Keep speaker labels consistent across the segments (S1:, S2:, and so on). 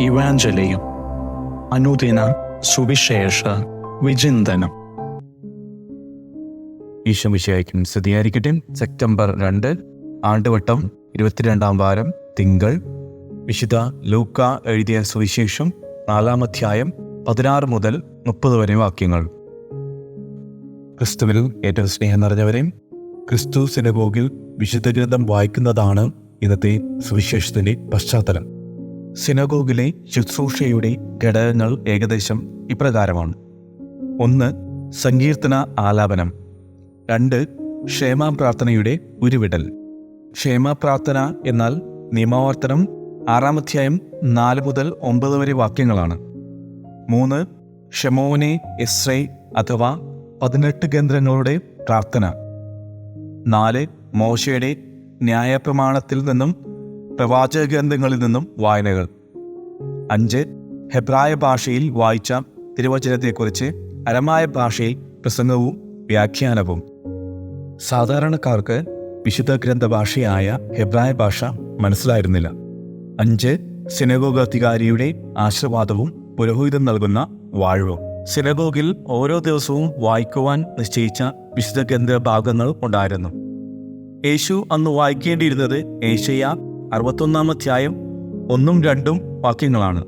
S1: ഇവാഞ്ചലിയും അനുദിന സുവിശേഷ വിചിന്തനം.
S2: ഈശോമിശിഹായ്ക്കും സ്തുതിയായിരിക്കട്ടെ. സെപ്റ്റംബർ 2 ആണ്ടുവട്ടം 22-ാം വാരം തിങ്കൾ. വിശുദ്ധ ലൂക്ക എഴുതിയ സുവിശേഷം 4-ാം അധ്യായം 16 മുതൽ 30 വരെ വാക്യങ്ങൾ. ക്രിസ്തുവിൽ ഏറ്റവും സ്നേഹം നിറഞ്ഞവരെയും, ക്രിസ്തു സിനഗോഗിൽ വിശുദ്ധ ഗ്രന്ഥം വായിക്കുന്നതാണ് ഇന്നത്തെ സുവിശേഷത്തിന്റെ പശ്ചാത്തലം. സിനഗോഗിലെ ശുശ്രൂഷയുടെ ഘടകങ്ങൾ ഏകദേശം ഇപ്രകാരമാണ്: 1. സങ്കീർത്തന ആലാപനം. 2. ക്ഷേമപ്രാർത്ഥനയുടെ ഉരുവിടൽ. ക്ഷേമപ്രാർത്ഥന എന്നാൽ നിയമാവർത്തനം 6-ാം അധ്യായം 4 മുതൽ 9 വരെ വാക്യങ്ങളാണ്. 3. ഷെമോനെ എസ്രൈ അഥവാ 18 കേന്ദ്രങ്ങളുടെ പ്രാർത്ഥന. 4. മോശയുടെ ന്യായപ്രമാണത്തിൽ നിന്നും പ്രവാചക ഗ്രന്ഥങ്ങളിൽ നിന്നും വായനകൾ. 5. ഹെബ്രായ ഭാഷയിൽ വായിച്ച തിരുവചനത്തെക്കുറിച്ച് അരമായ ഭാഷയിൽ പ്രസംഗവും വ്യാഖ്യാനവും. സാധാരണക്കാർക്ക് വിശുദ്ധ ഗ്രന്ഥ ഭാഷയായ ഹെബ്രായ ഭാഷ മനസ്സിലായിരുന്നില്ല. 5. സിനഗോഗ് അധികാരിയുടെ ആശീർവാദവും പുരോഹിതൻ നൽകുന്ന വാഴ്വും. സിനഗോഗിൽ ഓരോ ദിവസവും വായിക്കുവാൻ നിശ്ചയിച്ച വിശുദ്ധ ഗ്രന്ഥ ഭാഗങ്ങൾ ഉണ്ടായിരുന്നു. യേശു അന്ന് വായിക്കേണ്ടിയിരുന്നത് ഏശയ്യാ 61-ാം അധ്യായം 1-2 വാക്യങ്ങളാണ്.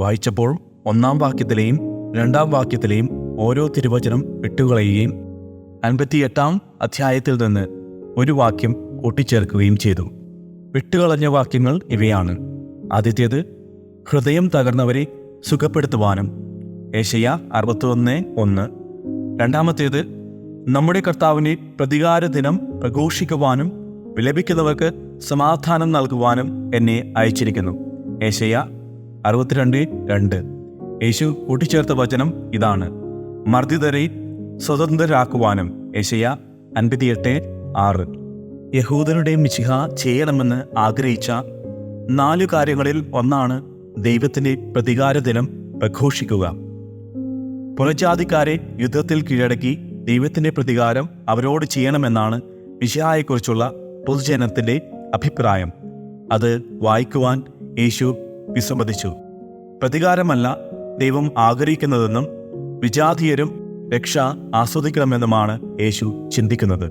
S2: വായിച്ചപ്പോൾ 1-ാം വാക്യത്തിലെയും 2-ാം വാക്യത്തിലെയും ഓരോ തിരുവചനം വിട്ടുകളയുകയും 58-ാം അധ്യായത്തിൽ നിന്ന് ഒരു വാക്യം കൂട്ടിച്ചേർക്കുകയും ചെയ്തു. വിട്ടുകളഞ്ഞ വാക്യങ്ങൾ ഇവയാണ്: ആദ്യത്തേത്, ഹൃദയം തകർന്നവരെ സുഖപ്പെടുത്തുവാനും, ഏശയ്യാ 61:1. രണ്ടാമത്തേത്, നമ്മുടെ കർത്താവിൻ്റെ പ്രതികാര ദിനം പ്രഘോഷിക്കുവാനും വിലപിക്കുന്നവർക്ക് സമാധാനം നൽകുവാനും എന്നെ അയച്ചിരിക്കുന്നു, ഏശയ്യാ 62:2. യേശു കൂട്ടിച്ചേർത്ത വചനം ഇതാണ്: മർദ്ദിതരെ സ്വതന്ത്രരാക്കുവാനും, ഏശയ്യാ 58:6. യഹൂദരുടെ മിശിഹ ചെയ്യണമെന്ന് ആഗ്രഹിച്ച 4 കാര്യങ്ങളിൽ ഒന്നാണ് ദൈവത്തിൻ്റെ പ്രതികാര ദിനം പ്രഘോഷിക്കുക. പുറജാതിക്കാരെ യുദ്ധത്തിൽ കീഴടക്കി ദൈവത്തിൻ്റെ പ്രതികാരം അവരോട് ചെയ്യണമെന്നാണ് മിശിഹായെക്കുറിച്ചുള്ള പൊതുജനത്തിൻ്റെ അഭിപ്രായം. അത് വായിക്കുവാൻ യേശു വിസമ്മതിച്ചു. പ്രതികാരമല്ല ദൈവം ആഗ്രഹിക്കുന്നതെന്നും വിജാതീയരും രക്ഷ ആസ്വദിക്കണമെന്നുമാണ് യേശു ചിന്തിക്കുന്നത്.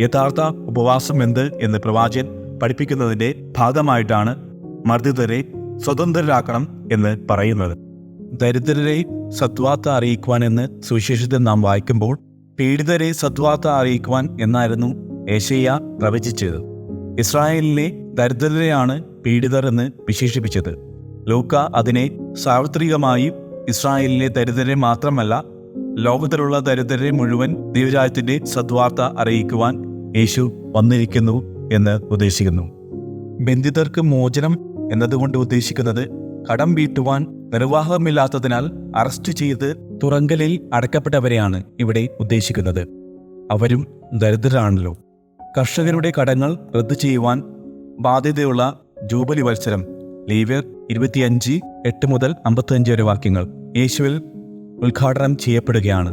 S2: യഥാർത്ഥ ഉപവാസം എന്ത് എന്ന് പ്രവാചകൻ പഠിപ്പിക്കുന്നതിൻ്റെ ഭാഗമായിട്ടാണ് മർദ്ദിതരെ സ്വതന്ത്രരാക്കണം എന്ന് പറയുന്നത്. ദരിദ്രരെ സദ്വാർത്ത അറിയിക്കുവാൻ എന്ന് സുവിശേഷത്തിൽ നാം വായിക്കുമ്പോൾ പീഡിതരെ സദ്വാർത്ത അറിയിക്കുവാൻ എന്നായിരുന്നു ഏശയ്യാ പ്രവചിച്ചത്. ഇസ്രായേലിലെ ദരിദ്രരെയാണ് പീഡിതർ എന്ന് വിശേഷിപ്പിച്ചത്. ലൂക്ക അതിനെ സാർവത്രികമായി ഇസ്രായേലിലെ ദരിദ്രരെ മാത്രമല്ല, ലോകത്തിലുള്ള ദരിദ്രരെ മുഴുവൻ ദൈവരാജ്യത്തിന്റെ സദ്വാർത്ത അറിയിക്കുവാൻ യേശു വന്നിരിക്കുന്നു എന്ന് ഉദ്ദേശിക്കുന്നു. ബന്ധിതർക്ക് മോചനം എന്നതുകൊണ്ട് ഉദ്ദേശിക്കുന്നത് കടം വീട്ടുവാൻ നിർവാഹമില്ലാത്തതിനാൽ അറസ്റ്റ് ചെയ്ത് തുറങ്കലിൽ അടക്കപ്പെട്ടവരെയാണ് ഇവിടെ ഉദ്ദേശിക്കുന്നത്. അവരും ദരിദ്രരാണല്ലോ. കർഷകരുടെ കടങ്ങൾ റദ്ദു ചെയ്യുവാൻ ബാധ്യതയുള്ള ജൂബിലി വത്സരം. ലേവ്യർ 25:8 മുതൽ 55 വരെ വാക്യങ്ങൾ യേശുവിൽ ഉദ്ഘാടനം ചെയ്യപ്പെടുകയാണ്.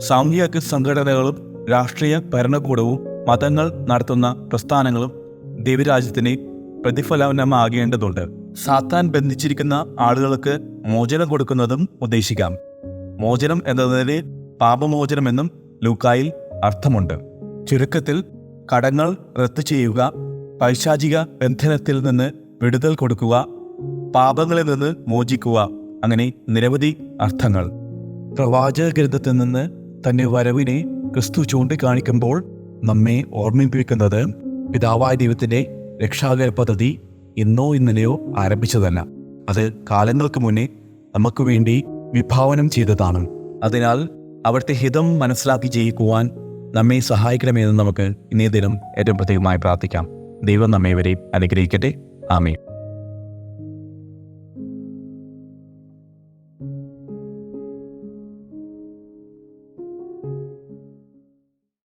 S2: സാമൂഹിക സംഘടനകളും രാഷ്ട്രീയ ഭരണകൂടവും മതങ്ങൾ നടത്തുന്ന പ്രസ്ഥാനങ്ങളും ദൈവരാജ്യത്തിന് പ്രതിഫലനമാകേണ്ടതുണ്ട്. സാത്താൻ ബന്ധിച്ചിരിക്കുന്ന ആളുകൾക്ക് മോചനം കൊടുക്കുന്നതും ഉദ്ദേശിക്കാം. മോചനം എന്നതിന് പാപമോചനമെന്നും ലൂക്കായിൽ അർത്ഥമുണ്ട്. ചുരുക്കത്തിൽ, കടങ്ങൾ റദ്ദു ചെയ്യുക, പൈശാചിക ബന്ധനത്തിൽ നിന്ന് വിടുതൽ കൊടുക്കുക, പാപങ്ങളിൽ നിന്ന് മോചിക്കുക, അങ്ങനെ നിരവധി അർത്ഥങ്ങൾ. പ്രവാചക ഗ്രന്ഥത്തിൽ നിന്ന് തന്റെ വരവിനെ ക്രിസ്തു ചൂണ്ടിക്കാണിക്കുമ്പോൾ നമ്മെ ഓർമ്മിപ്പിക്കുന്നത് പിതാവായ ദൈവത്തിന്റെ രക്ഷാകര പദ്ധതി ഇന്നോ ഇന്നലെയോ ആരംഭിച്ചതല്ല. അത് കാലങ്ങൾക്ക് മുന്നേ നമുക്ക് വേണ്ടി വിഭാവനം ചെയ്തതാണ്. അതിനാൽ അവിടുത്തെ ഹിതം മനസ്സിലാക്കി ജയിക്കുവാൻ നമ്മെ സഹായിക്കണമെന്ന് നമുക്ക് ഇന്നേ ദിനം ഏറ്റവും പ്രത്യേകമായി പ്രാർത്ഥിക്കാം. ദൈവം നമ്മെ ഇവരെയും അനുഗ്രഹിക്കട്ടെ. ആമേൻ.